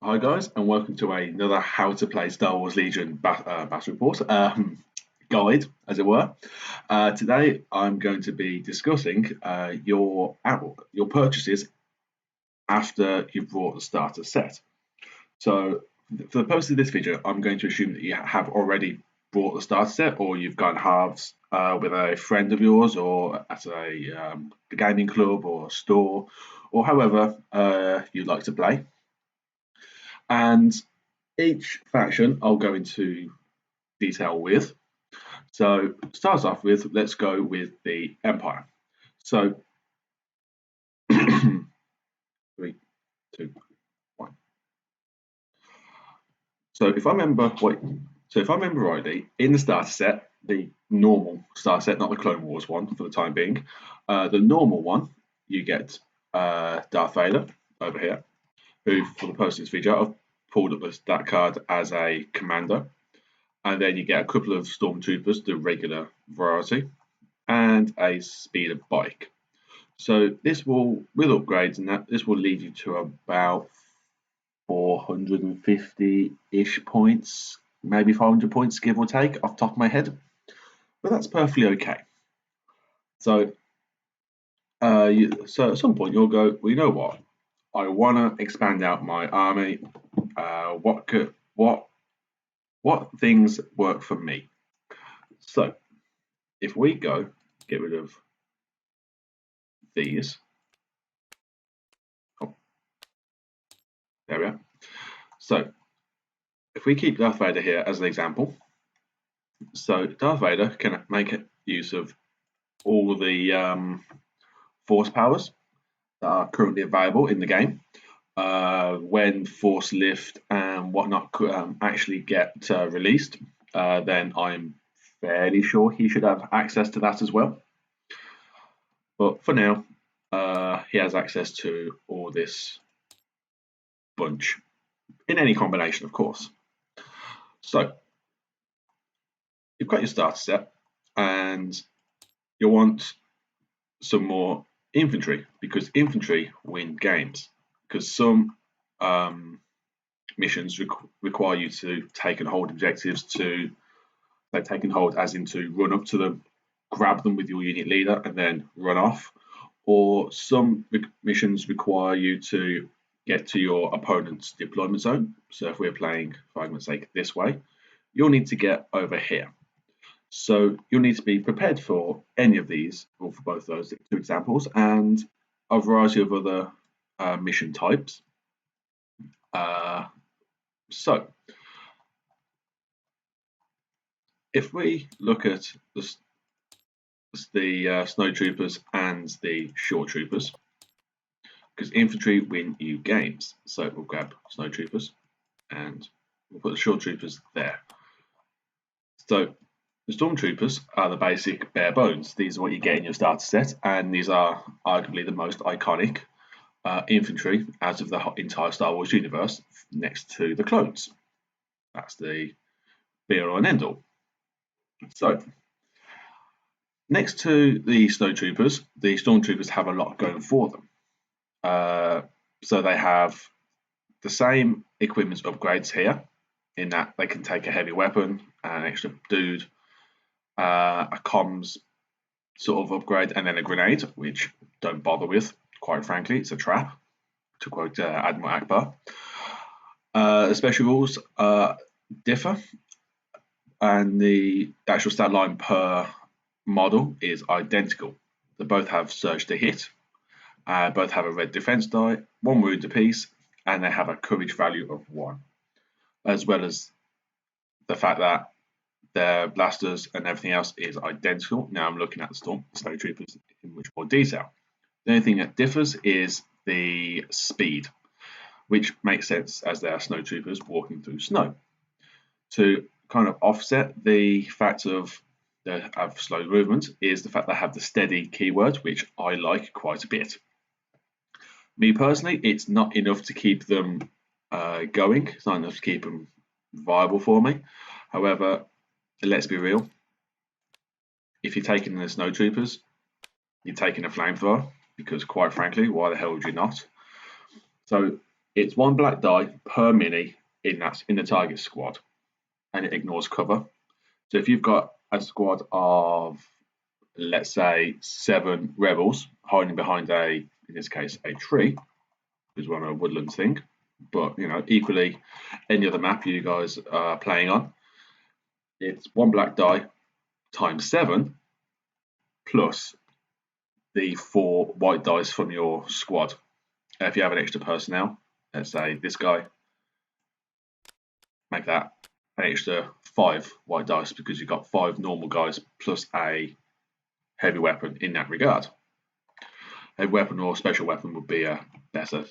Hi guys, and welcome to another How to Play Star Wars Legion Battle Report guide, as it were. Today I'm going to be discussing your purchases after you've bought the starter set. So, for the purpose of this video, I'm going to assume that you have already bought the starter set, or you've gone halves with a friend of yours, or at a gaming club or store, or however you'd like to play. And each faction I'll go into detail with. So start off with, let's go with the Empire. So 3, 2, 1. So if I remember rightly, in the starter set, the normal starter set, not the Clone Wars one for the time being, the normal one, you get Darth Vader over here, who for the purpose of this video I've pulled up that card as a commander. And then you get a couple of stormtroopers, the regular variety, and a speeder bike. So this will, with upgrades and that, this will lead you to about 450-ish points, maybe 500 points, give or take, off the top of my head. But that's perfectly okay. So, so at some point you'll go, well, you know what? I want to expand out my army. What things work for me? So, if we go get rid of these, there we are. So, if we keep Darth Vader here as an example, so Darth Vader can make use of all of the force powers that are currently available in the game. When Force Lift and whatnot actually get released, then I'm fairly sure he should have access to that as well. But for now, he has access to all this bunch, in any combination, of course. So, you've got your starter set, and you want some more infantry, because infantry win games. Because some missions require you to take and hold objectives take and hold as in to run up to them, grab them with your unit leader, and then run off. Or some missions require you to get to your opponent's deployment zone. So if we're playing, for argument's sake, this way, you'll need to get over here. So you'll need to be prepared for any of these, or for both those two examples, and a variety of other mission types. So if we look at the snow troopers and the shore troopers, because infantry win you games, so we'll grab snow troopers and we'll put the shore troopers there. So the stormtroopers are the basic bare bones. These are what you get in your starter set, and these are arguably the most iconic infantry out of the entire Star Wars universe, next to the clones. That's the be-all and end-all. So, next to the snowtroopers, the stormtroopers have a lot going for them. So they have the same equipment upgrades here, in that they can take a heavy weapon, an extra dude, a comms sort of upgrade, and then a grenade, which don't bother with, quite frankly, it's a trap, to quote Admiral Akbar. The special rules differ, and the actual stat line per model is identical. They both have surge to hit, both have a red defense die, 1 wound apiece, and they have a courage value of 1, as well as the fact that their blasters and everything else is identical. Now I'm looking at the snow troopers in much more detail. The only thing that differs is the speed, which makes sense as they are snow troopers walking through snow. To kind of offset the fact of they have slow movement is the fact they have the steady keyword, which I like quite a bit. Me personally, it's not enough to keep them going. It's not enough to keep them viable for me. However, let's be real. If you're taking the snow troopers, you're taking a flamethrower, because quite frankly, why the hell would you not? So It's 1 black die per mini in the target squad, and it ignores cover. So if you've got a squad of, let's say, 7 rebels hiding behind in this case, a tree, because we're on a woodland thing, but equally any other map you guys are playing on, it's 1 black die times 7 plus the 4 white dice from your squad. If you have an extra personnel, let's say this guy, make that an extra 5 white dice because you've got 5 normal guys plus a heavy weapon in that regard. A weapon or special weapon would be a better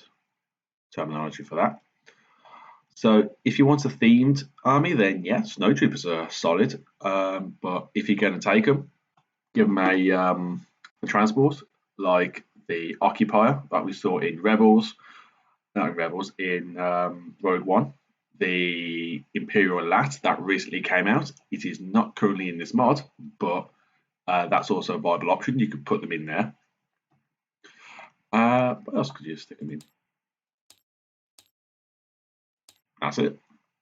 terminology for that. So if you want a themed army, then yes, snow troopers are solid. But if you're going to take them, give them a transport like the Occupier that we saw in in Rogue One, the Imperial Lat that recently came out. It is not currently in this mod, but that's also a viable option. You could put them in there. What else could you stick them in? That's it.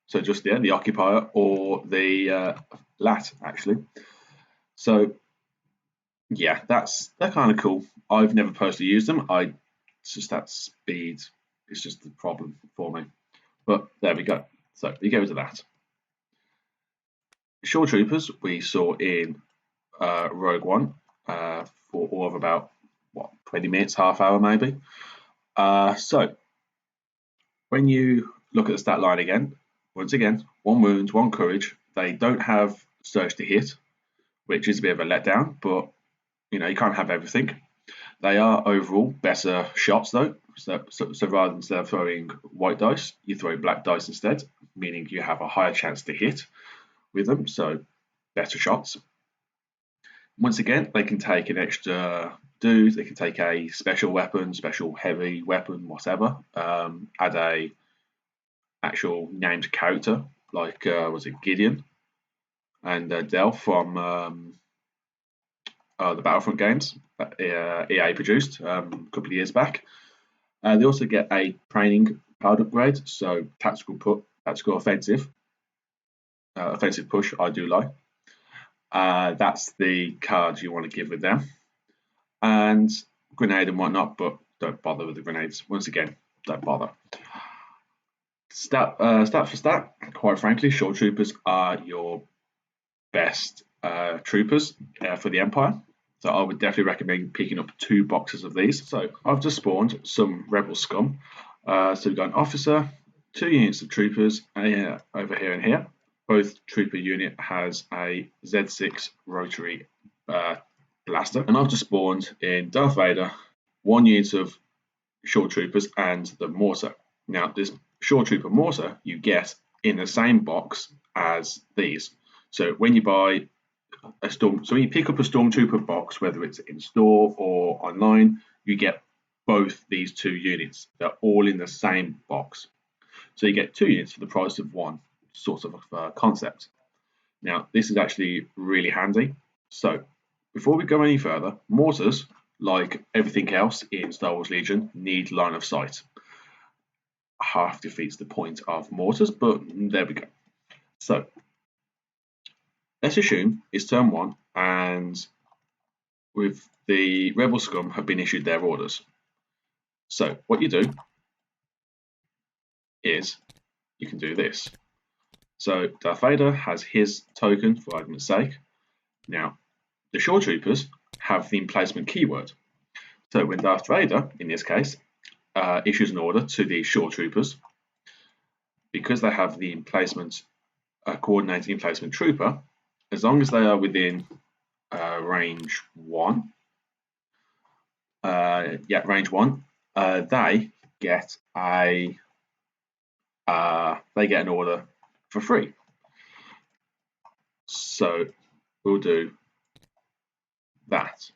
So just the Occupier or the Lat, actually. So yeah, they're kind of cool. I've never personally used them. It's just that speed is just the problem for me. But there we go. So you go to that. Shore Troopers we saw in Rogue One for all of about 20 minutes, half hour maybe. So when you look at the stat line again, once again, 1 wound, 1 courage. They don't have surge to hit, which is a bit of a letdown, but you can't have everything. They are overall better shots though. So rather than throwing white dice, you throw black dice instead, meaning you have a higher chance to hit with them. So better shots. Once again, they can take an extra dude. They can take a special weapon, special heavy weapon, whatever. Add a actual named character like was it Gideon and Del from the Battlefront games that EA produced a couple of years back. They also get a training card upgrade, so tactical offensive push. I do like. That's the card you want to give with them, and grenade and whatnot. But don't bother with the grenades. Once again, don't bother. Stat for stat. Quite frankly, Shore Troopers are your best troopers for the Empire. So I would definitely recommend picking up 2 boxes of these. So I've just spawned some Rebel Scum. So we've got an officer, 2 units of troopers over here and here. Both trooper unit has a Z6 rotary blaster. And I've just spawned in Darth Vader, 1 unit of Shore Troopers and the mortar. Now this Shore Trooper mortar you get in the same box as these. So when you buy when you pick up a Stormtrooper box, whether it's in store or online, you get both these 2 units. They're all in the same box. So you get 2 units for the price of 1, sort of concept. Now, this is actually really handy. So before we go any further, mortars, like everything else in Star Wars Legion, need line of sight. Half defeats the point of mortars, but there we go. So let's assume it's turn 1 and with the Rebel Scum have been issued their orders. So what you do is you can do this. So Darth Vader has his token for argument's sake. Now the Shore Troopers have the emplacement keyword. So when Darth Vader, in this case, issues an order to the Shore Troopers, because they have the emplacement coordinating emplacement trooper, as long as they are within range 1, range 1, they get an order for free. So we'll do that.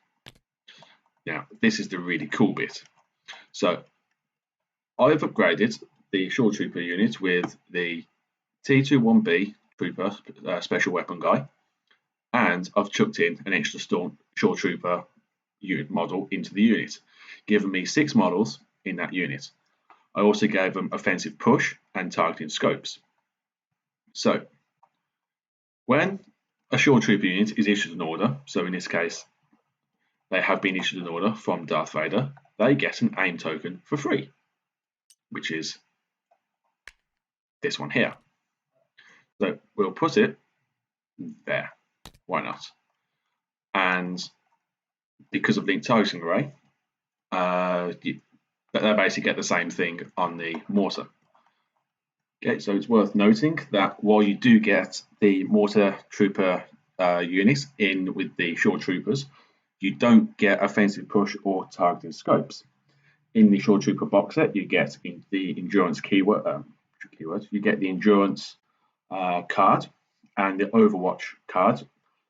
Now this is the really cool bit. So I've upgraded the Shore Trooper unit with the T21B Trooper special weapon guy, and I've chucked in an extra Shore Trooper unit model into the unit, giving me 6 models in that unit. I also gave them offensive push and targeting scopes. So when a shore trooper unit is issued an order, so in this case they have been issued an order from Darth Vader, they get an aim token for free, which is this one here. So we'll put it there. Why not? And because of linked targeting array, they basically get the same thing on the mortar. Okay, so it's worth noting that while you do get the mortar trooper units in with the shore troopers, you don't get offensive push or targeting scopes. In the shore trooper box set, you get the endurance keyword. You get the endurance card and the Overwatch card,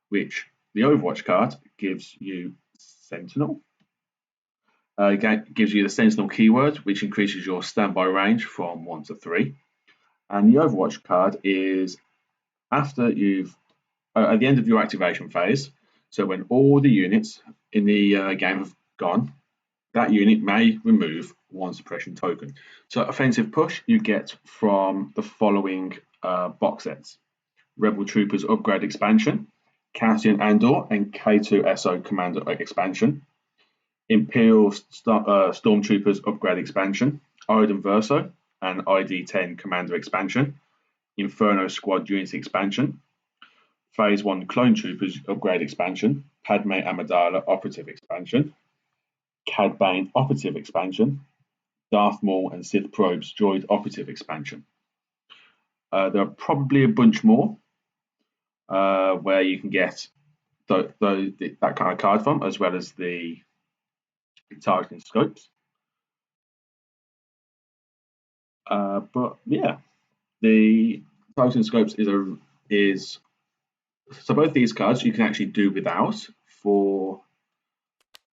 which the Overwatch card gives you Sentinel. Gives you the Sentinel keyword, which increases your standby range from 1 to 3. And the Overwatch card is after you've at the end of your activation phase. So when all the units in the game have gone, that unit may remove one suppression token. So offensive push you get from the following box sets: Rebel Troopers Upgrade Expansion, Cassian Andor and K2SO Commander Expansion, Imperial Stormtroopers Upgrade Expansion, Odin Verso and ID10 Commander Expansion, Inferno Squad Unit Expansion, Phase 1 Clone Troopers Upgrade Expansion, Padme Amidala Operative Expansion, Cad Bane Operative Expansion, Darth Maul and Sith Probes Droid Operative Expansion. There are probably a bunch more where you can get that kind of card from, as well as the targeting scopes. But yeah, the targeting scopes is so both these cards you can actually do without for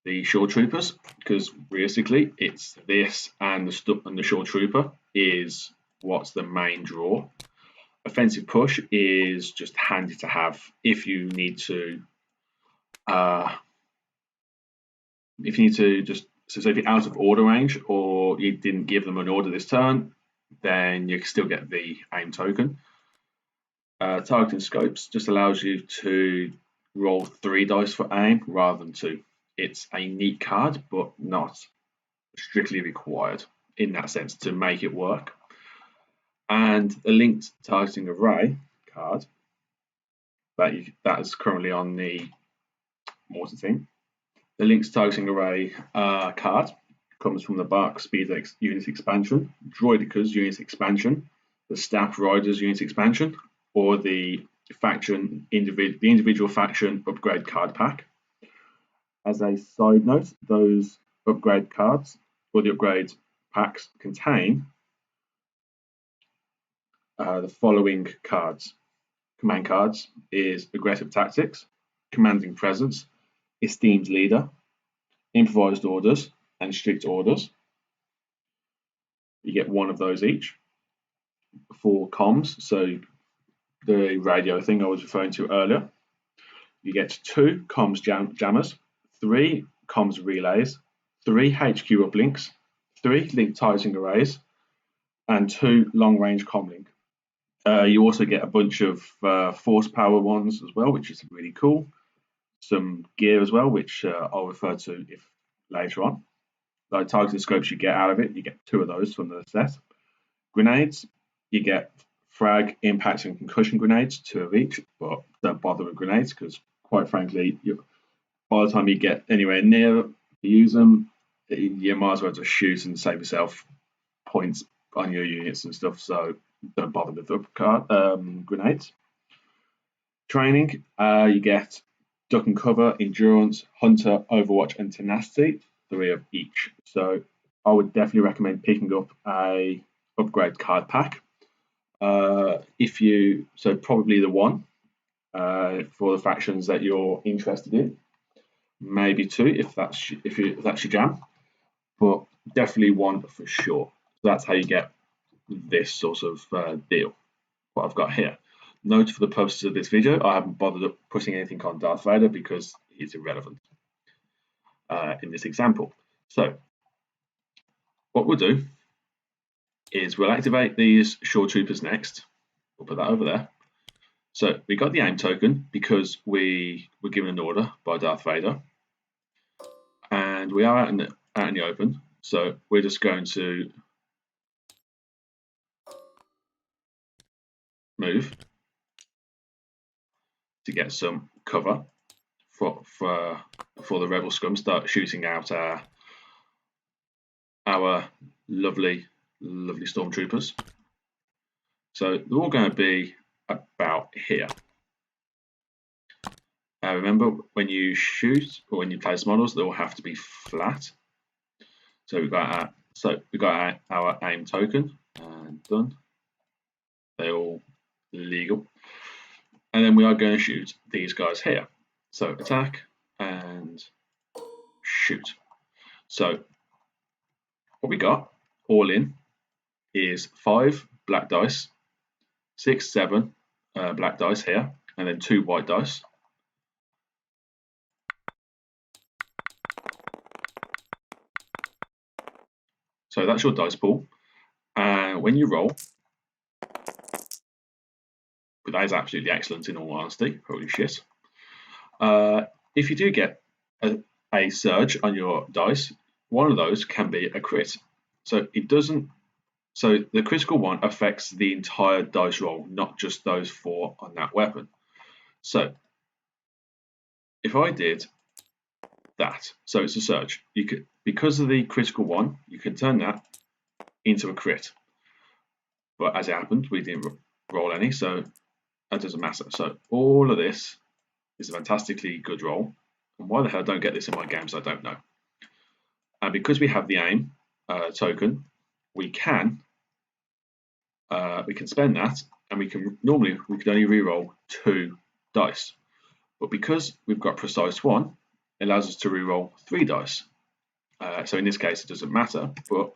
the shore troopers, because realistically it's this and the shore trooper is what's the main draw. Offensive push is just handy to have if you need to just so if you're out of order range or you didn't give them an order this turn, then you can still get the aim token. Targeting scopes just allows you to roll 3 dice for aim rather than 2. It's a neat card, but not strictly required in that sense to make it work. And the linked targeting array card that is currently on the mortar team. The linked targeting array card comes from the Bark Speed Unit Expansion, Droidicas Unit Expansion, the Staff Riders Unit Expansion, or the individual faction upgrade card pack. As a side note, those upgrade cards or the upgrade packs contain the following cards. Command cards is Aggressive Tactics, Commanding Presence, Esteemed Leader, Improvised Orders, and Strict Orders. You get 1 of those each. For comms, so the radio thing I was referring to earlier, you get 2 comms jammers, 3 comms relays, 3 HQ uplinks, 3 linked targeting arrays, and 2 long-range comlink. You also get a bunch of force power ones as well, which is really cool. Some gear as well, which I'll refer to if later on. The targeting scopes you get out of it, you get 2 of those from the set. Grenades, you get frag, impact, and concussion grenades, 2 of each, but don't bother with grenades because, quite frankly, by the time you get anywhere near to use them, you might as well just shoot and save yourself points on your units and stuff. So don't bother with the grenades. Training, you get Duck and Cover, Endurance, Hunter, Overwatch, and Tenacity, 3 of each. So I would definitely recommend picking up a upgrade card pack. So probably the 1 for the factions that you're interested in, maybe 2 if that's your jam, but definitely 1 for sure. So that's how you get this sort of deal. What I've got here. Note for the purposes of this video, I haven't bothered putting anything on Darth Vader because he's irrelevant in this example. So what we'll do is we'll activate these shore troopers next. We'll put that over there. So we got the aim token because we were given an order by Darth Vader, and we are out in the open. So we're just going to move to get some cover for the rebel scum start shooting out our lovely stormtroopers. So they're all going to be about here. Remember, when you shoot or when you place models, they all have to be flat. So we've got our aim token and done. They're all legal. And then we are going to shoot these guys here. So attack and shoot. So what we got all in is 5 black dice, 6, 7 black dice here, and then 2 white dice. So that's your dice pool. And when you roll, but that is absolutely excellent in all honesty, holy shit. If you do get a surge on your dice, one of those can be a crit. So it doesn't. So the critical one affects the entire dice roll, not just those 4 on that weapon. So if I did that, so it's a surge. You could, because of the critical one, you can turn that into a crit. But as it happened, we didn't roll any, so that doesn't matter. So all of this is a fantastically good roll. And why the hell I don't get this in my games, I don't know. And because we have the aim token, we can spend that, and we can only reroll 2 dice. But because we've got precise 1, it allows us to reroll 3 dice. So in this case, it doesn't matter, but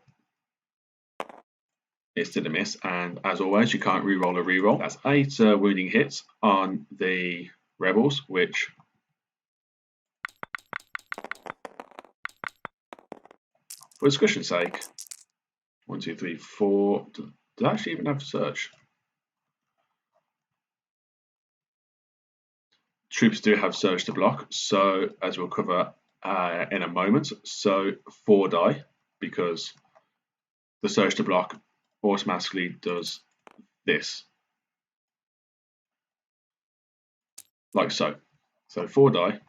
it's still a miss. And as always, you can't reroll a reroll. That's 8 wounding hits on the rebels, which for discussion's sake, 1, 2, 3, 4. Did I actually even have surge? Troops do have surge to block, so as we'll cover in a moment. So 4 die, because the surge to block automatically does this, like so. So 4 die.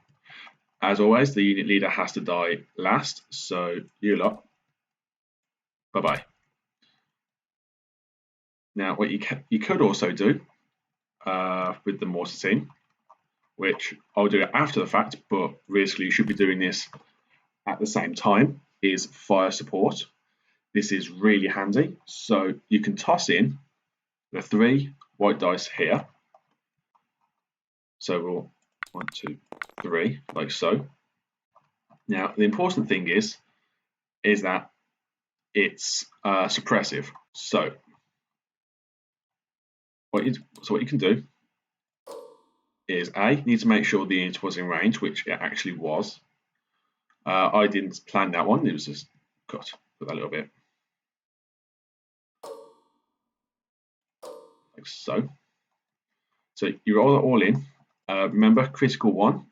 As always, the unit leader has to die last, so you lot, bye bye. Now, what you could also do with the mortar team, which I'll do it after the fact, but realistically you should be doing this at the same time, is fire support. This is really handy. So you can toss in the 3 white dice here. So we'll 1, 2, 3, like so. Now the important thing is that it's suppressive. So what you can do is need to make sure the unit was in range, which it actually was. I didn't plan that one. It was just cut with a little bit, like so. So you roll it all in. Remember, critical 1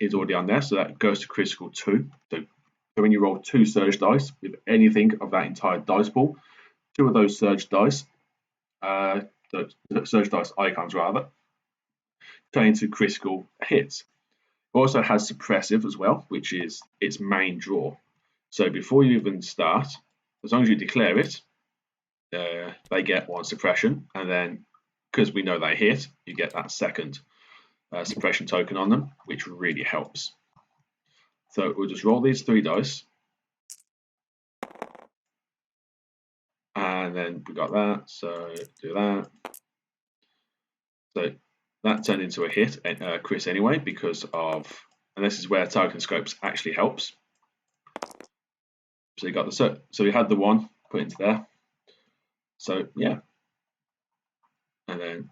is already on there, so that goes to critical 2. So when you roll 2 surge dice with anything of that entire dice pool, 2 of those surge dice, surge dice icons rather, turn into critical hits. It also has suppressive as well, which is its main draw. So before you even start, as long as you declare it, they get 1 suppression, and then because we know they hit, you get that second suppression token on them, which really helps. So we'll just roll these 3 dice, and then we got that, so do that. So that turned into a hit, crit anyway, because of, and this is where targeting scopes actually helps. So you got the so we had the 1 put into there. So yeah, and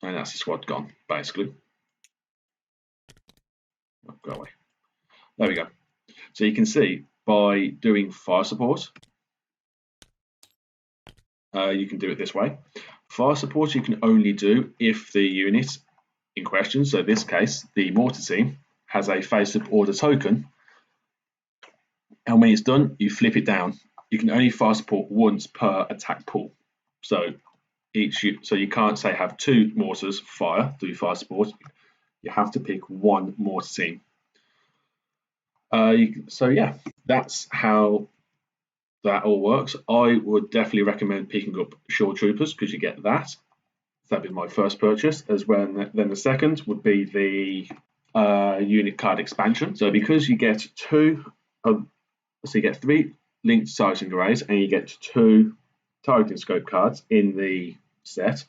that's the squad gone basically. Oh, go away. There we go. So you can see by doing fire support. You can do it this way. Fire support you can only do if the unit in question, so in this case the mortar team, has a face-up order token, and when it's done you flip it down. You can only fire support once per attack pool, so you can't say have 2 mortars fire do fire support. You have to pick 1 mortar team. So yeah, that's how that all works. I would definitely recommend picking up Shore Troopers because you get that. That'd be my first purchase. As well, then the second would be the unit card expansion. So because you get 2, so you get 3 linked targeting arrays and you get 2 targeting scope cards in the set.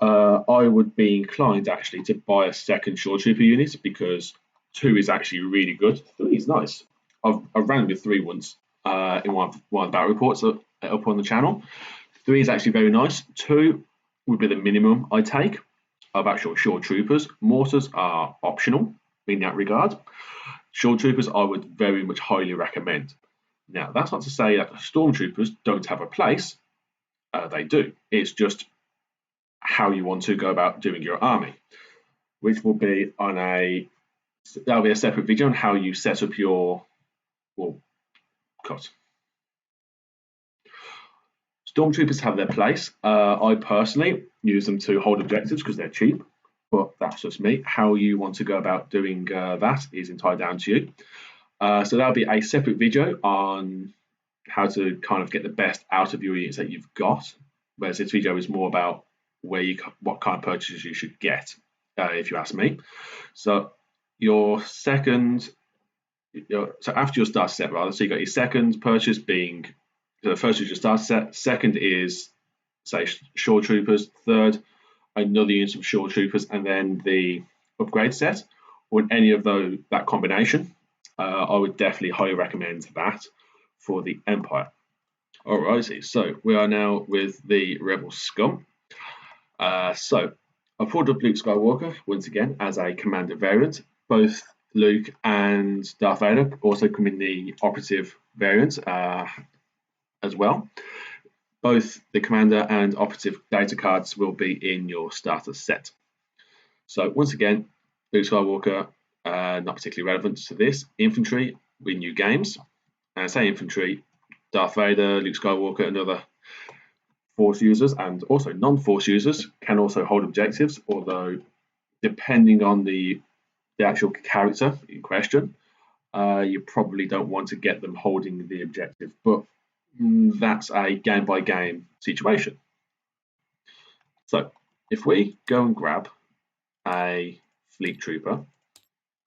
I would be inclined actually to buy a second Shore Trooper unit because 2 is actually really good. 3 is nice. I've ran with 3 once in one of the battle reports up on the channel. 3 is actually very nice. 2 would be the minimum I take of actual Shore Troopers. Mortars are optional in that regard. Shore Troopers I would very much highly recommend. Now that's not to say that Stormtroopers don't have a place. They do. It's just how you want to go about doing your army, which will be on that'll be a separate video on how you set up your Stormtroopers have their place. I personally use them to hold objectives because they're cheap, but that's just me. How you want to go about doing that is entirely down to you. So that'll be a separate video on how to kind of get the best out of your units that you've got, whereas this video is more about what kind of purchases you should get, if you ask me. So your second, so after your starter set, rather, so you got your second purchase being, so the first is your starter set, second is say Shore Troopers, third another unit of Shore Troopers, and then the upgrade set, or any of that combination. I would definitely highly recommend that for the Empire. Alrighty, so we are now with the Rebel Scum. So I pulled up Luke Skywalker once again as a commander variant. Both Luke and Darth Vader also come in the operative variant as well. Both the commander and operative data cards will be in your starter set. So once again, Luke Skywalker, not particularly relevant to this. Infantry win new games. And I say infantry, Darth Vader, Luke Skywalker, and other Force users and also non-Force users can also hold objectives, although depending on the actual character in question, you probably don't want to get them holding the objective, but that's a game-by-game situation. So if we go and grab a Fleet Trooper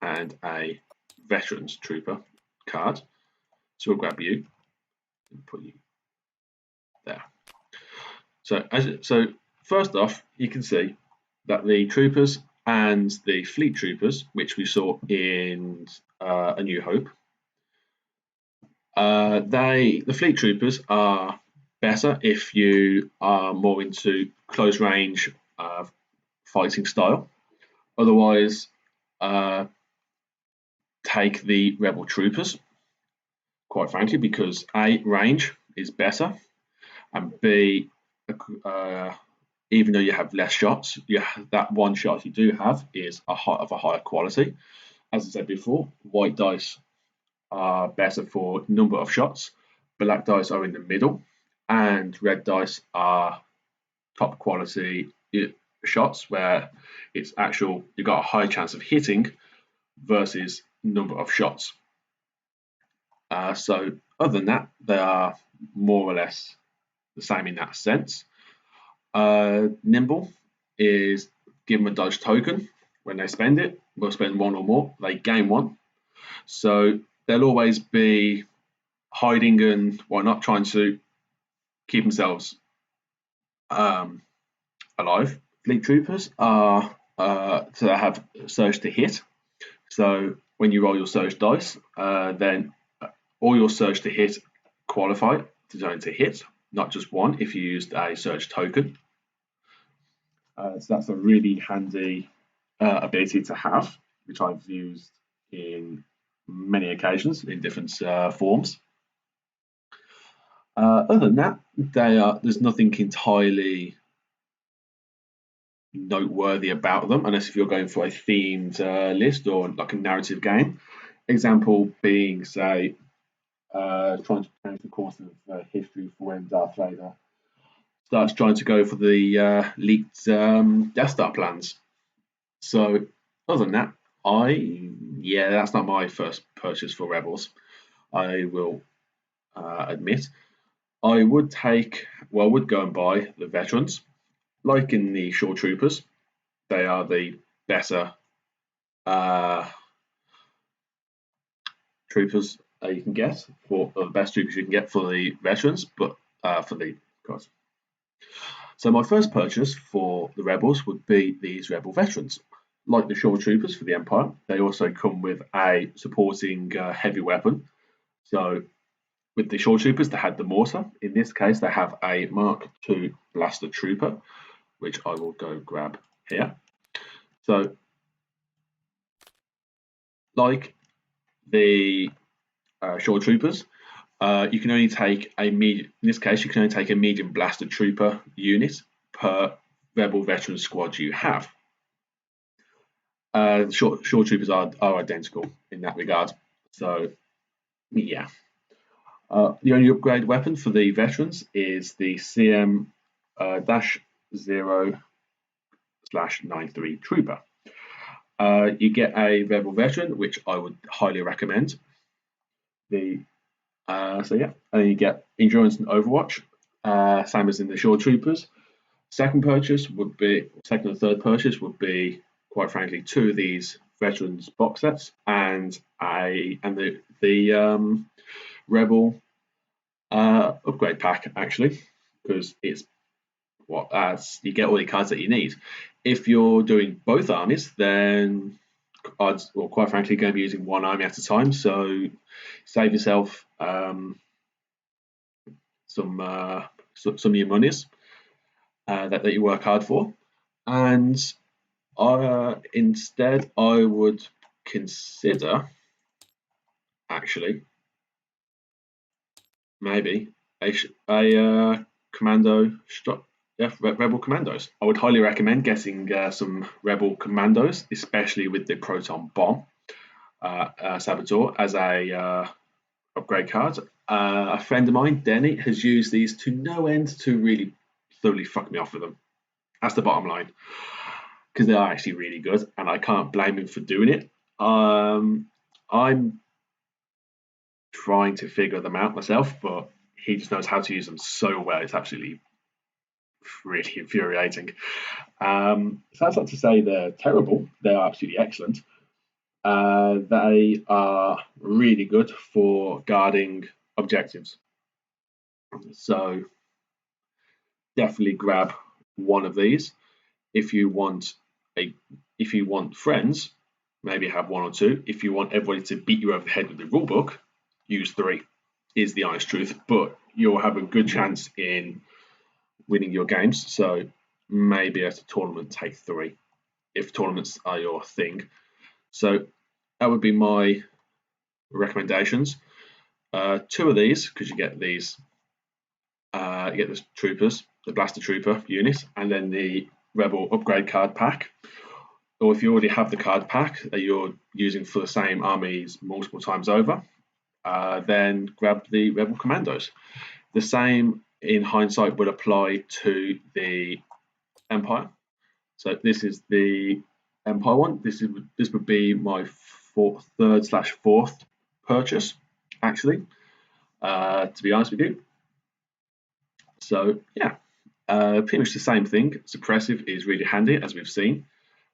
and a Veterans Trooper card, so we'll grab you and put you there. So first off, you can see that the Troopers and the Fleet Troopers, which we saw in A New Hope, the Fleet Troopers are better if you are more into close range fighting style. Otherwise, take the Rebel Troopers, quite frankly, because A, range is better, and B, even though you have less shots, that one shot you do have is of a higher quality. As I said before, white dice are better for number of shots, black dice are in the middle, and red dice are top quality shots where it's actual, you've got a high chance of hitting versus number of shots. So other than that, they are more or less the same in that sense. Nimble is give them a dodge token. When they spend it, we'll spend 1 or more, they gain 1. So they'll always be hiding and not trying to keep themselves alive. Fleet Troopers are so they have surge to hit. So when you roll your surge dice, then all your surge to hit qualify to turn to hit, not just 1 if you used a surge token. So that's a really handy ability to have, which I've used in many occasions in different forms. Other than that, there's nothing entirely noteworthy about them, unless if you're going for a themed list or like a narrative game. Example being, say, trying to change the course of history for when Darth Vader starts trying to go for the leaked Death Star plans. So, other than that, that's not my first purchase for Rebels. I will admit. I would go and buy the veterans, like in the Shore Troopers. They are the better troopers you can get the best troopers you can get for the veterans, but for the guys. So my first purchase for the Rebels would be these Rebel veterans. Like the Shore Troopers for the Empire, they also come with a supporting heavy weapon. So with the Shore Troopers, they had the mortar. In this case, they have a Mark II Blaster Trooper, which I will go grab here. So, like the Shore Troopers, you can only take a medium. In this case, you can only take a medium Blaster Trooper unit per Rebel veteran squad you have. Shore Troopers are identical in that regard. So, yeah. The only upgrade weapon for the veterans is the CM -0/93 Trooper. You get a Rebel veteran, which I would highly recommend. And you get endurance and Overwatch, same as in the Shore Troopers. Second and third purchase would be, quite frankly, 2 of these veterans box sets and the Rebel upgrade pack, actually, because it's you get all the cards that you need. If you're doing both armies, then quite frankly, going to be using one army at a time. So save yourself some of your monies that you work hard for, and instead I would consider actually maybe a commando Rebel Commandos. I would highly recommend getting some Rebel Commandos, especially with the Proton Bomb Saboteur as a upgrade card. A friend of mine, Denny, has used these to no end to really thoroughly fuck me off with them. That's the bottom line, because they are actually really good, and I can't blame him for doing it. I'm trying to figure them out myself, but he just knows how to use them so well. It's absolutely really infuriating. Sounds like to say they're terrible. They are absolutely excellent. They are really good for guarding objectives. So definitely grab one of these. If you want friends, maybe have 1 or 2. If you want everybody to beat you over the head with the rulebook, use 3. Is the honest truth, but you'll have a good chance in winning your games. So maybe at a tournament, take 3 if tournaments are your thing. So that would be my recommendations. 2 of these, because you get these, you get the troopers, the Blaster Trooper unit, and then the Rebel upgrade card pack. Or if you already have the card pack that you're using for the same armies multiple times over, then grab the Rebel Commandos. The same, in hindsight, would apply to the Empire. So this is the Empire one. This would be my third/4th purchase, actually. To be honest with you. So yeah, pretty much the same thing. Suppressive is really handy, as we've seen,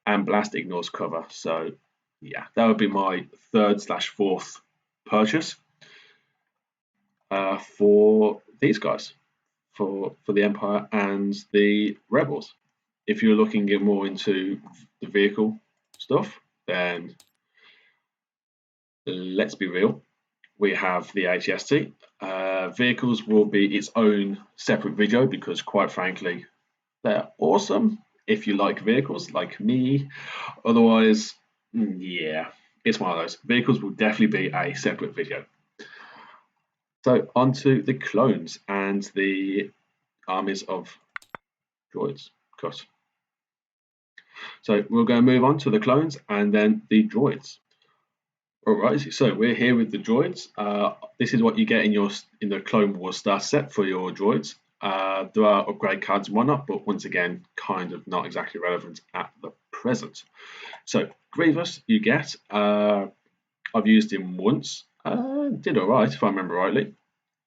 and Blast ignores cover. So yeah, that would be my third/4th purchase for these guys, for the Empire and the Rebels. If you're looking more into the vehicle stuff, then let's be real. We have the ATST. Vehicles will be its own separate video because, quite frankly, they're awesome if you like vehicles like me. Otherwise, yeah, it's one of those. Vehicles will definitely be a separate video. So on to the clones and the armies of droids. Cut. So we're going to move on to the clones and then the droids. Alright, so we're here with the droids. This is what you get in the Clone Wars starter set for your droids. There are upgrade cards and whatnot, but once again, kind of not exactly relevant at the present. So Grievous, you get. I've used him once. Did alright if I remember rightly.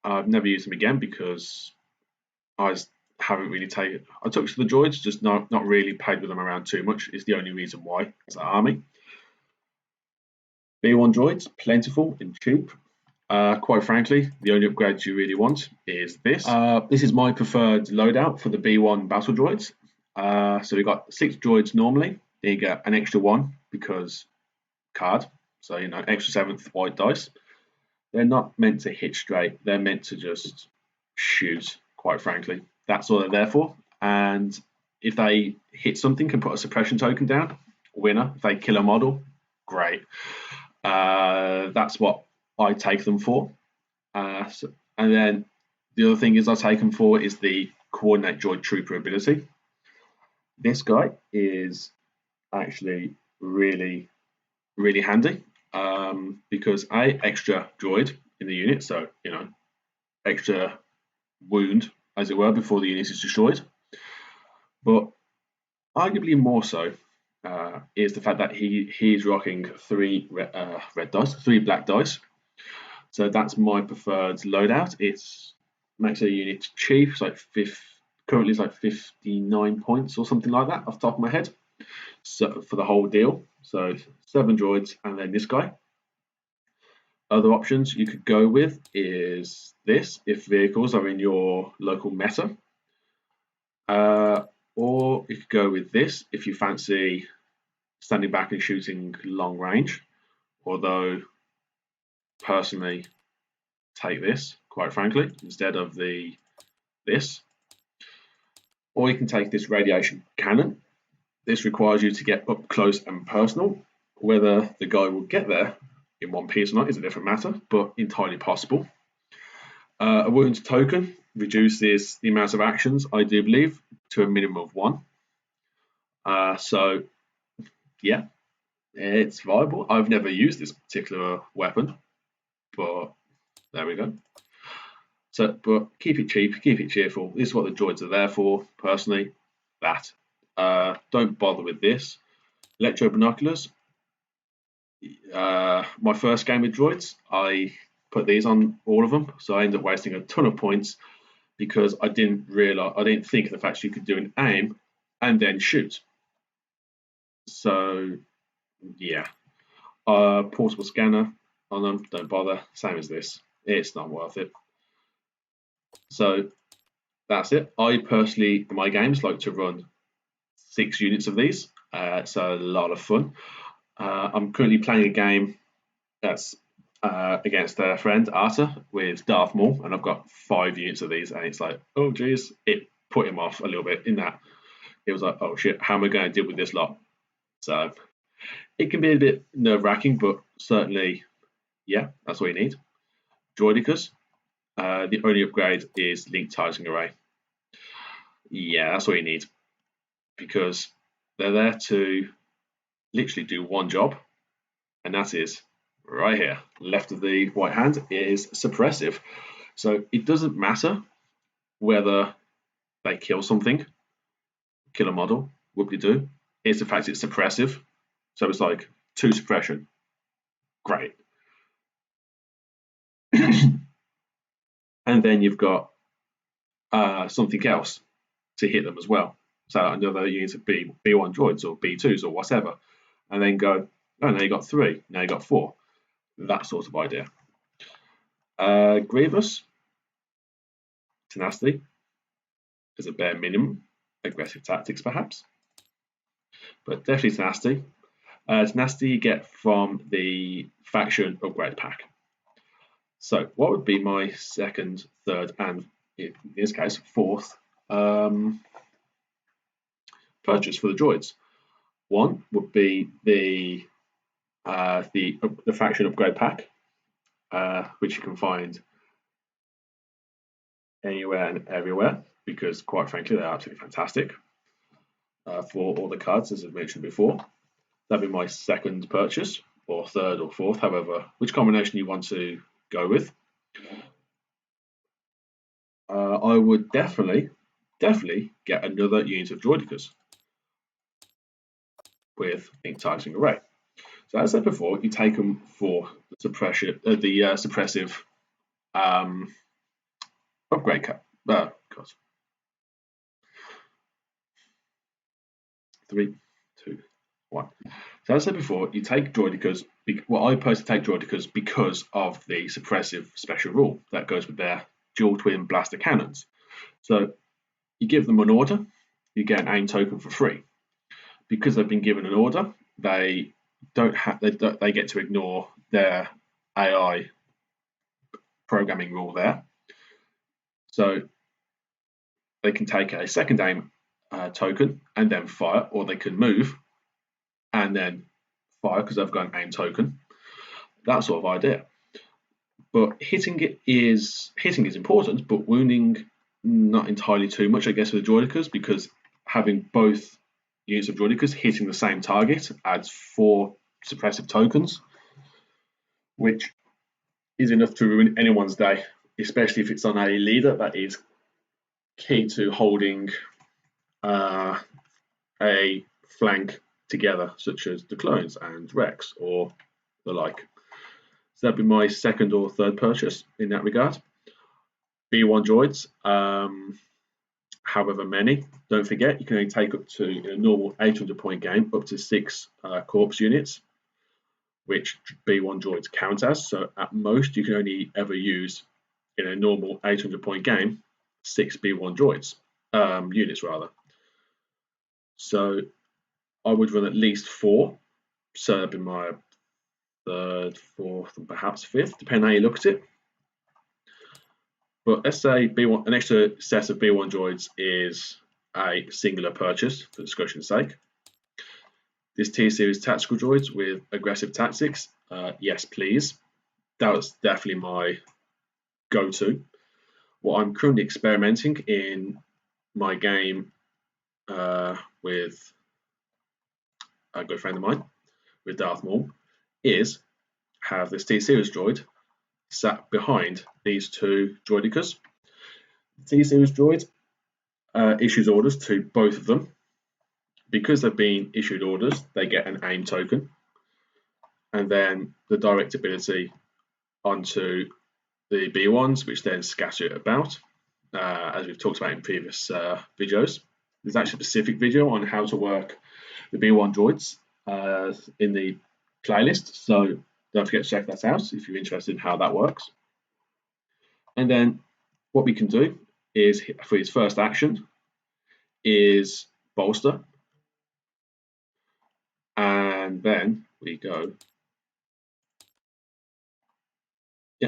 I've never used him again because I haven't really taken. I took to the droids, just not really played with them around too much. Is the only reason why. It's an army. B1 droids, plentiful and cheap. Quite frankly, the only upgrade you really want is this. This is my preferred loadout for the B1 battle droids. So we've got 6 droids normally. Then you get an extra 1 because card. So, extra 7th white dice. They're not meant to hit straight. They're meant to just shoot, quite frankly. That's all they're there for. And if they hit something, can put a suppression token down. Winner. If they kill a model, great. That's what I take them for. And then the other thing I take them for is the Coordinate Droid Trooper ability. This guy is actually really, really handy because extra droid in the unit, so extra wound, as it were, before the unit is destroyed. But arguably more so is the fact that he's rocking 3 red dice, 3 black dice. So that's my preferred loadout. It makes a unit cheap. It's like currently it's like 59 points or something like that off the top of my head. So for the whole deal. So 7 droids and then this guy. Other options you could go with is this if vehicles are in your local meta. Or you could go with this if you fancy standing back and shooting long range. Although personally take this, quite frankly, instead of this. Or you can take this radiation cannon. This requires you to get up close and personal. Whether the guy will get there in one piece or not is a different matter, but entirely possible. A wound token reduces the amount of actions, I do believe, to a minimum of 1. So, yeah, it's viable. I've never used this particular weapon, but there we go. So, but keep it cheap, keep it cheerful. This is what the droids are there for, personally. Don't bother with this. Electro binoculars. My first game with droids, I put these on all of them, so I ended up wasting a ton of points because I didn't think of the fact you could do an aim and then shoot. So, yeah. Portable scanner on them, don't bother. Same as this. It's not worth it. So that's it. I personally, in my games, like to run 6 units of these. It's a lot of fun. I'm currently playing a game that's against a friend, Arta, with Darth Maul, and I've got 5 units of these, and it's like, oh geez, it put him off a little bit in that it was like, oh shit, how am I going to deal with this lot? So it can be a bit nerve-wracking, but certainly, yeah, that's what you need. Droidicus. The only upgrade is Link Targeting Array. Yeah, that's what you need because they're there to literally do one job, and that is right here, left of the white hand is suppressive. So it doesn't matter whether they kill something, kill a model, whoop-de-doo. It's the fact it's suppressive. So it's like 2 suppression. Great. And then you've got something else to hit them as well. So another unit of B1 droids or B2s or whatever. And then go, oh, now you got 3, now you got 4. That sort of idea. Grievous. Tenacity is a bare minimum. Aggressive tactics, perhaps. But definitely tenacity. Tenacity you get from the faction upgrade pack. So what would be my second, third, and in this case, 4th purchase for the droids? One would be the the faction upgrade pack, which you can find anywhere and everywhere, because quite frankly they're absolutely fantastic for all the cards, as I've mentioned before. That'd be my second purchase, or third or fourth, however, which combination you want to go with. I would definitely get another unit of Droidicus with Ink Targeting Array. So as I said before, you take them for the suppressive upgrade cap. God. 3, 2, 1. So as I said before, you take Droidicus. Well, I personally take Droidicus because of the suppressive special rule that goes with their dual twin blaster cannons. So you give them an order, you get an aim token for free. Because they've been given an order, they get to ignore their AI programming rule there. So they can take a second aim token and then fire, or they can move and then fire because they've got an aim token. That sort of idea. But hitting is important, but wounding not entirely too much, I guess, with Droidicus, because having both units of Droidicus hitting the same target adds 4 suppressive tokens, which is enough to ruin anyone's day, especially if it's on a leader that is key to holding a flank together, such as the clones and Rex or the like. So that'd be my second or third purchase in that regard. B1 droids, however many. Don't forget, you can only take up to, in a normal 800-point game, up to 6 corpse units, which B1 droids count as. So at most, you can only ever use, in a normal 800-point game, 6 B1 droids, units rather. So I would run at least 4. So that'd be my third, fourth, and perhaps fifth, depending how you look at it. But let's say B1, an extra set of B1 droids is a singular purchase, for discussion's sake. This T-Series tactical droids with aggressive tactics, yes please. That was definitely my go-to. What I'm currently experimenting in my game with a good friend of mine, with Darth Maul, is have this T-Series droid sat behind these 2 Droidicus. The T-Series droid issues orders to both of them. Because they've been issued orders, they get an aim token, and then the direct ability onto the B1s, which then scatter it about, as we've talked about in previous videos. There's actually a specific video on how to work the B1 droids in the playlist, so don't forget to check that out if you're interested in how that works. And then what we can do is, for his first action, is bolster. And then we go,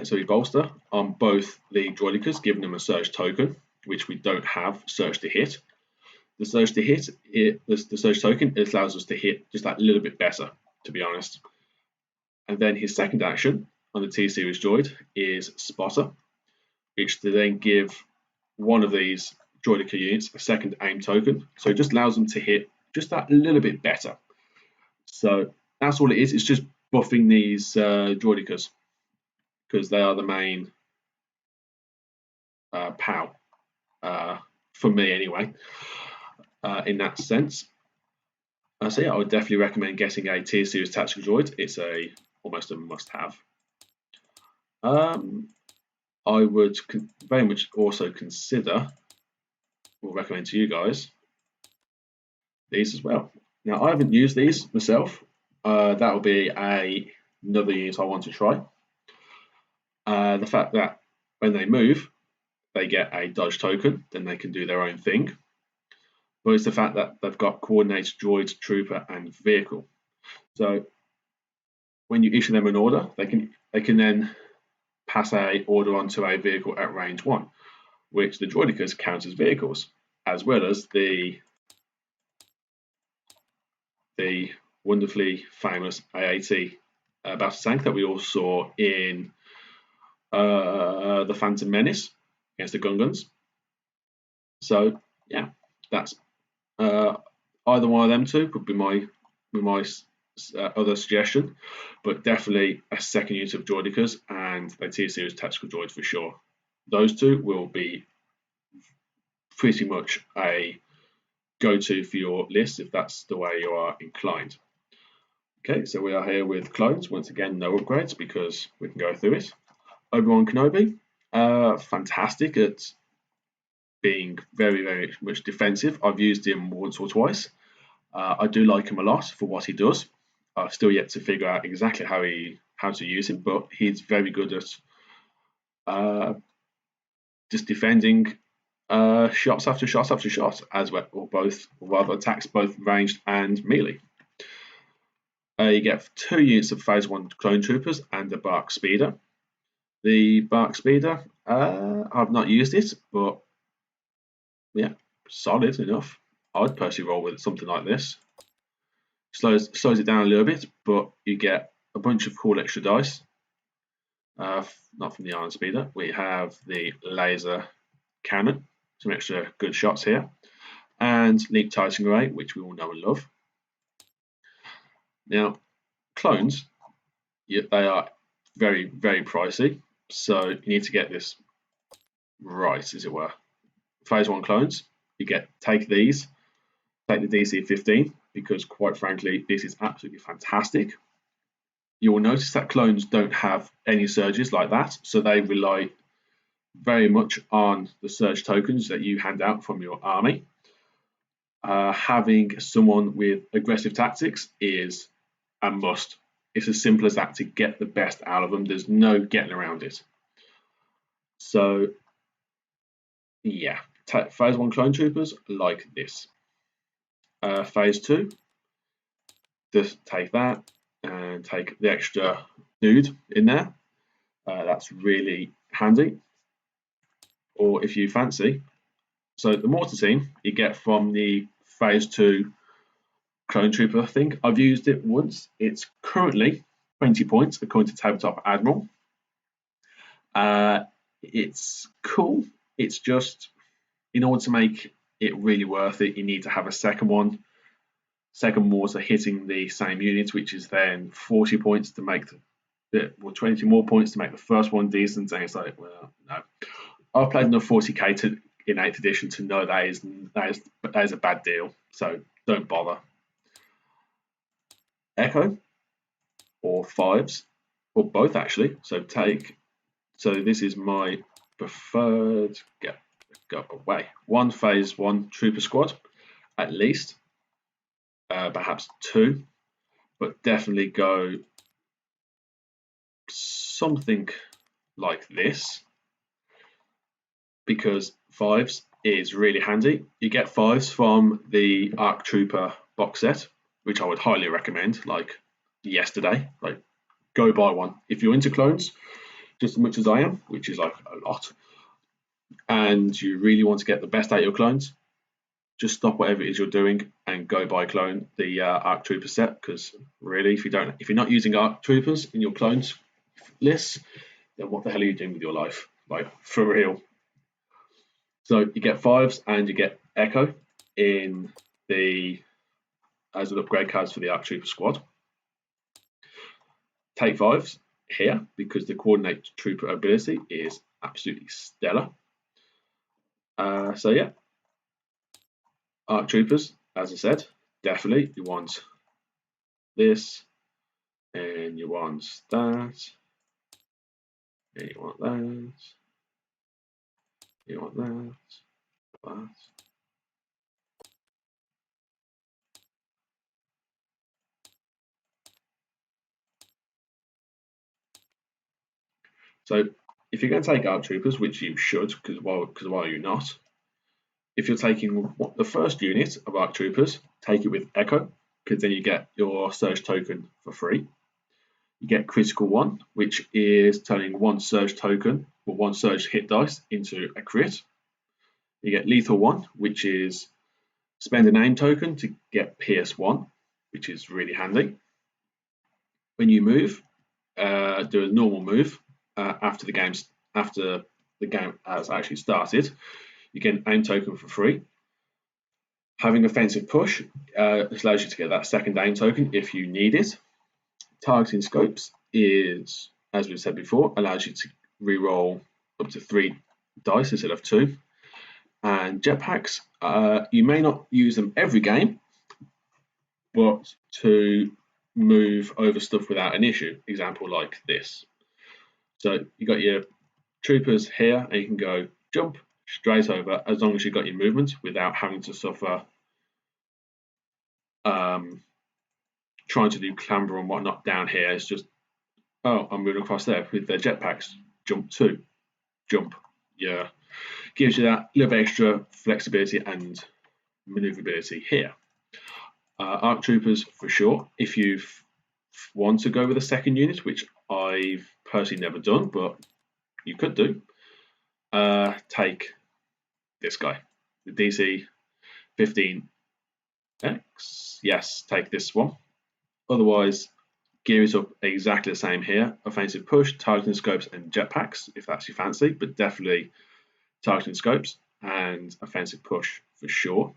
so we bolster on both the Droidicus, giving them a surge token, which we don't have surge to hit. The surge to hit, the surge token, it allows us to hit just that little bit better, to be honest. And then his second action on the T-Series droid is spotter, which to then give one of these Droidica units a second aim token. So it just allows them to hit just that little bit better. So that's all it is. It's just buffing these Droidicas, because they are the main POW for me anyway, in that sense. So yeah, I would definitely recommend getting a T-Series tactical droid. It's almost a must-have. I would very much also consider, or recommend to you guys, these as well. Now, I haven't used these myself. That will be another unit I want to try. The fact that when they move, they get a dodge token, then they can do their own thing. But it's the fact that they've got coordinated droid, trooper, and vehicle. So when you issue them an order, they can then pass a order onto a vehicle at range 1, which the Droidicus count as vehicles, as well as the wonderfully famous AAT battle tank that we all saw in the Phantom Menace against the Gungans. So yeah, that's either one of them two would be my other suggestion, but definitely a second unit of Droidicas and a T-Series tactical droid for sure. Those two will be pretty much a go-to for your list if that's the way you are inclined. Okay, so we are here with clones. Once again, no upgrades because we can go through it. Obi-Wan Kenobi, fantastic at being very, very much defensive. I've used him once or twice. I do like him a lot for what he does. I've still yet to figure out exactly how to use him, but he's very good at just defending shots after shots after shots, as well, or both, or rather attacks both ranged and melee. You get 2 units of Phase 1 Clone Troopers and a Bark Speeder. The Bark Speeder, I've not used it, but yeah, solid enough. I'd personally roll with something like this. Slows it down a little bit, but you get a bunch of cool extra dice. Not from the Iron Speeder. We have the laser cannon, some extra good shots here, and Leap Titan Ray, which we all know and love. Now, clones, they are very, very pricey, so you need to get this right, as it were. Phase 1 clones, take the DC 15, because quite frankly, this is absolutely fantastic. You will notice that clones don't have any surges like that, so they rely very much on the surge tokens that you hand out from your army. Having someone with aggressive tactics is a must. It's as simple as that to get the best out of them. There's no getting around it. So, yeah, Phase 1 clone troopers like this. Phase 2, just take that and take the extra dude in there. That's really handy. Or if you fancy, so the mortar team you get from the Phase 2 Clone Trooper thing. I've used it once. It's currently 20 points according to Tabletop Admiral. It's cool. It's just, in order to make it really worth it, you need to have a second mortar hitting the same unit, which is then 40 points to make 20 more points to make the first one decent. And it's like, well, no. I've played enough 40k in 8th edition to know that is a bad deal. So don't bother. Echo or 5s, or both actually. So this is my preferred. Go away. 1 Phase 1 Trooper Squad, at least. Perhaps 2, but definitely go something like this, because 5s is really handy. You get 5s from the Arc Trooper box set, which I would highly recommend, like yesterday. Like, go buy one. If you're into clones, just as much as I am, which is like a lot, and you really want to get the best out of your clones, just stop whatever it is you're doing and go buy the Arc Trooper set, because really, if you're not using Arc Troopers in your clones list, then what the hell are you doing with your life? Like, for real. So you get 5s and you get Echo as an upgrade cards for the Arc Trooper squad. Take 5s here because the Coordinate Trooper ability is absolutely stellar. So yeah, Arc Troopers, as I said, definitely you want this, and you want that, and you want that, you want that. So if you're going to take Arc Troopers, which you should, because why are you not? If you're taking the first unit of Arc Troopers, take it with Echo, because then you get your Surge token for free. You get Critical 1, which is turning 1 Surge token, or 1 Surge hit dice, into a crit. You get Lethal 1, which is spend an aim token to get Pierce 1, which is really handy. When you move, do a normal move after the game has actually started. You get an aim token for free. Having offensive push allows you to get that second aim token if you need it. Targeting scopes is, as we've said before, allows you to reroll up to 3 dice instead of 2. And jetpacks, you may not use them every game, but to move over stuff without an issue. Example like this. So you got your troopers here, and you can go jump straight over as long as you've got your movement without having to suffer trying to do clamber and whatnot down here. It's just, oh, I'm moving across there with the jetpacks. Jump 2, jump. Yeah, gives you that little bit extra flexibility and maneuverability here. Arc troopers for sure. If you want to go with a second unit, which I've personally never done, but you could do, take this guy, the DC 15X. Yes, take this one. Otherwise, gear is up exactly the same here. Offensive push, targeting scopes, and jetpacks, if that's your fancy, but definitely targeting scopes and offensive push for sure.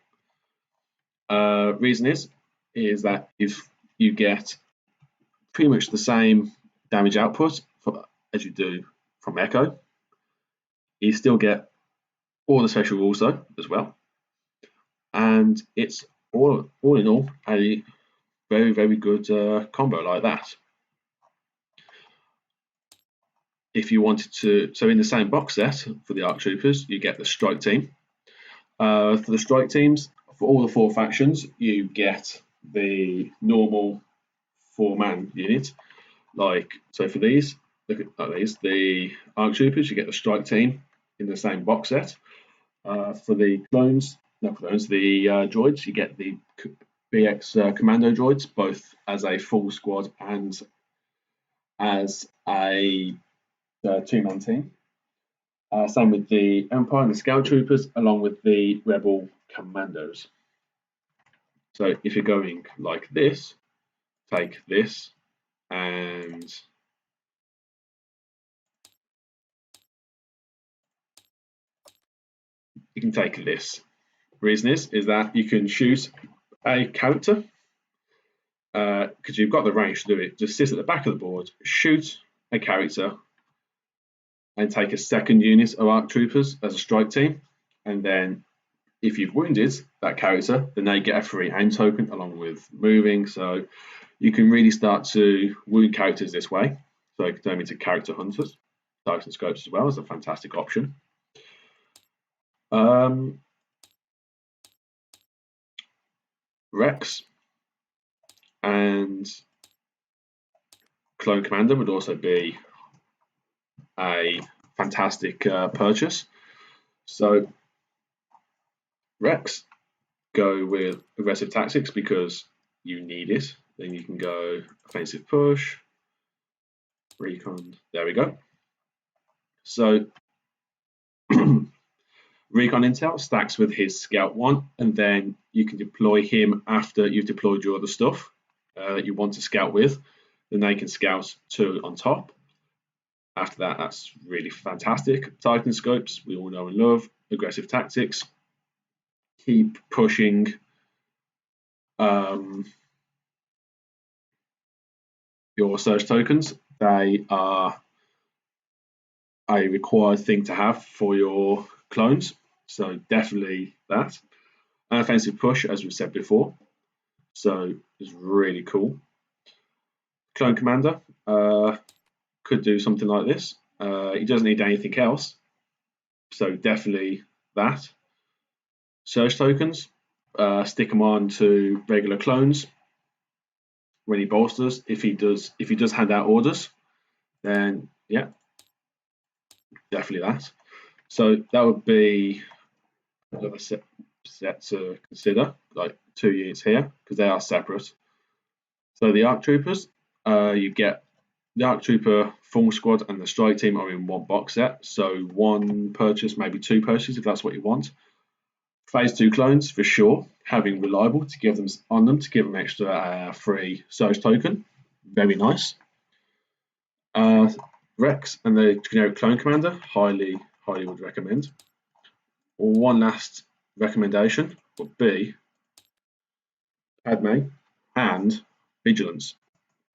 Reason is that if you get pretty much the same damage output as you do from Echo, you still get all the special rules though as well, and it's all in all a very, very good combo like that. If you wanted to, so in the same box set for the Arc Troopers, you get the strike team. For the strike teams, for all the 4 factions, you get the normal 4-man unit. Like, so for these, look at these, the Arc Troopers, you get the strike team in the same box set. For the clones, the droids, you get the BX commando droids, both as a full squad and as a 2-man team. Same with the Empire and the Scout Troopers, along with the Rebel Commandos. So if you're going like this, take this, and you can take this. Reason is that you can shoot a character because you've got the range to do it. Just sit at the back of the board, shoot a character, and take a second unit of Arc Troopers as a strike team. And then if you've wounded that character, then they get a free aim token along with moving. So you can really start to wound characters this way. So you can turn into character hunters. Targeting scopes as well is a fantastic option. Rex and Clone Commander would also be a fantastic purchase. So Rex, go with aggressive tactics because you need it. Then you can go offensive push, recon. There we go. So recon intel stacks with his scout 1, and then you can deploy him after you've deployed your other stuff that you want to scout with. Then they can scout 2 on top. After that, that's really fantastic. Targeting scopes, we all know and love. Aggressive tactics. Keep pushing your surge tokens. They are a required thing to have for your clones, so definitely that. An offensive push, as we said before, so it's really cool. Clone Commander could do something like this. He doesn't need anything else, so definitely that. Surge tokens, stick them on to regular clones when he bolsters. If he does hand out orders, then yeah, definitely that. So that would be another set to consider, like 2 units here, because they are separate. So the Arc Troopers, you get the Arc Trooper full squad and the strike team are in one box set. So 1 purchase, maybe 2 purchases if that's what you want. Phase 2 clones for sure, having reliable to give them on them to give them extra free surge token. Very nice. Rex and the generic clone commander, highly would recommend. One last recommendation would be Padme and Vigilance.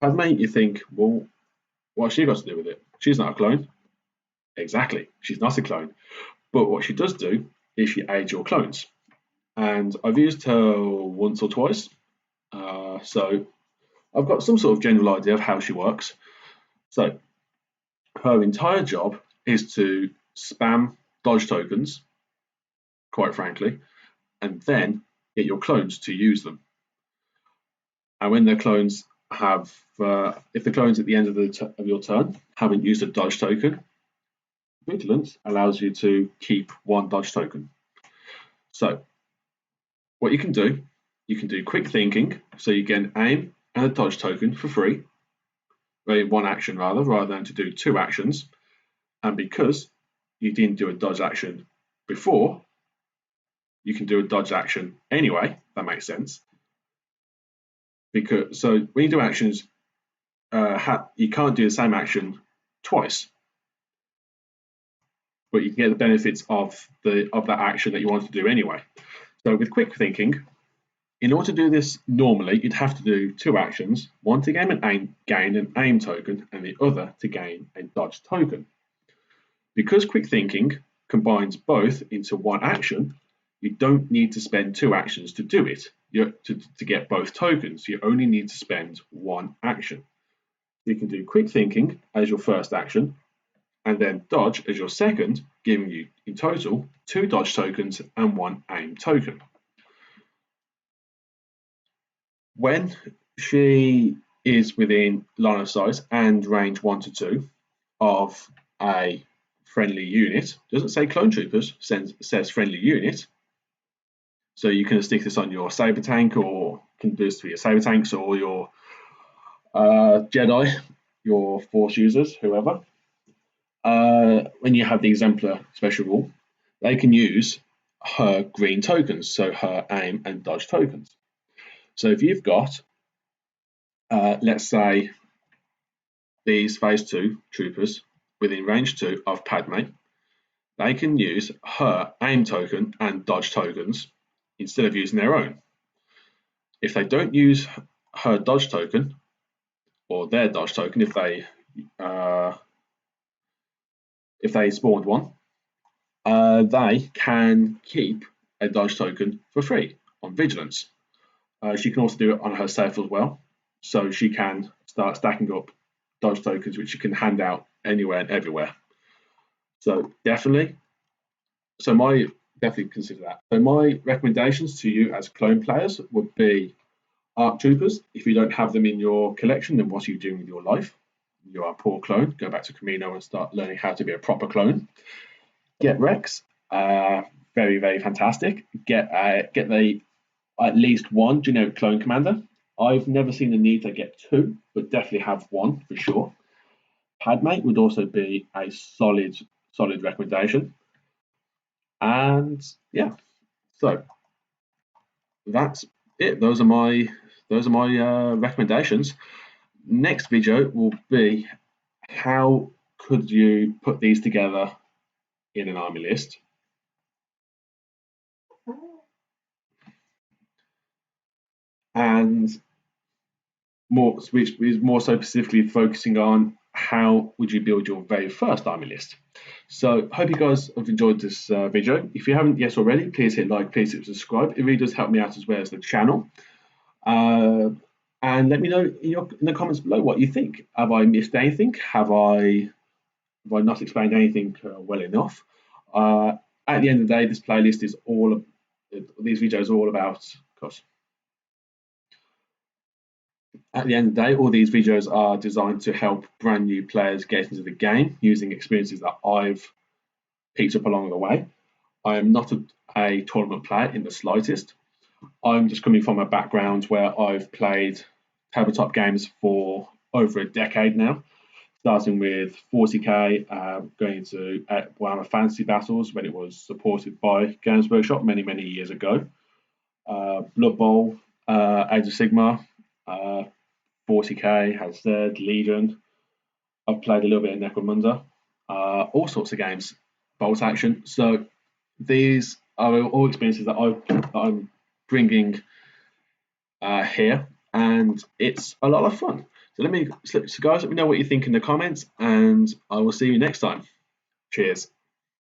Padme, you think, well, what's she got to do with it? She's not a clone. Exactly, she's not a clone. But what she does do is she aids your clones. And I've used her once or twice. So I've got some sort of general idea of how she works. So her entire job is to spam dodge tokens, quite frankly, and then get your clones to use them. And when their clones have, if the clones at the end of your turn haven't used a dodge token, Vigilance allows you to keep one dodge token. So what you can do quick thinking, so you get an aim and a dodge token for free, one action rather than to do two actions. And because you didn't do a dodge action before, you can do a dodge action anyway. That makes sense. Because so when you do actions, you can't do the same action twice, but you can get the benefits of that action that you want to do anyway. So with quick thinking, in order to do this normally, you'd have to do two actions, one to gain an aim token and the other to gain a dodge token. Because quick thinking combines both into one action, you don't need to spend two actions to do it. To get both tokens, you only need to spend one action. You can do quick thinking as your first action, and then dodge as your second, giving you in total two dodge tokens and one aim token. When she is within line of sight and range 1 to 2 of a friendly unit, doesn't say clone troopers, says friendly unit. So you can stick this on your saber tank, or can do this for your saber tanks or your Jedi, your force users, whoever. When you have the exemplar special rule, they can use her green tokens, so her aim and dodge tokens. So if you've got, let's say, these phase 2 troopers within range 2 of Padme, they can use her aim token and dodge tokens instead of using their own. If they don't use her dodge token or their dodge token, if they spawned one, they can keep a dodge token for free on Vigilance. She can also do it on herself as well, so she can start stacking up dodge tokens which she can hand out anywhere and everywhere. So definitely consider that. So my recommendations to you as clone players would be ARC Troopers. If you don't have them in your collection, then what are you doing with your life? You are a poor clone. Go back to Camino and start learning how to be a proper clone. Get Rex, very, very fantastic. Get at least one generic clone commander. I've never seen the need to get two, but definitely have one for sure. Padme would also be a solid recommendation. And yeah, so that's it. Those are my recommendations. Next video will be how could you put these together in an army list. And which is more so specifically focusing on how would you build your very first army list. So hope you guys have enjoyed this video. If you haven't yet already, please hit like, please hit subscribe. It really does help me out as well as the channel. And let me know in the comments below what you think. Have I missed anything? Have I not explained anything well enough? At the end of the day, this playlist is these videos are all about, at the end of the day, all these videos are designed to help brand new players get into the game using experiences that I've picked up along the way. I am not a tournament player in the slightest. I'm just coming from a background where I've played tabletop games for over a decade now, starting with 40k, going to Warhammer Fantasy Battles when it was supported by Games Workshop many years ago. Blood Bowl, Age of Sigmar, 40k, as said, Legion, I've played a little bit of Necromunda, all sorts of games, bolt action. So these are all experiences that I'm bringing here, and it's a lot of fun. So guys, let me know what you think in the comments, and I will see you next time. Cheers.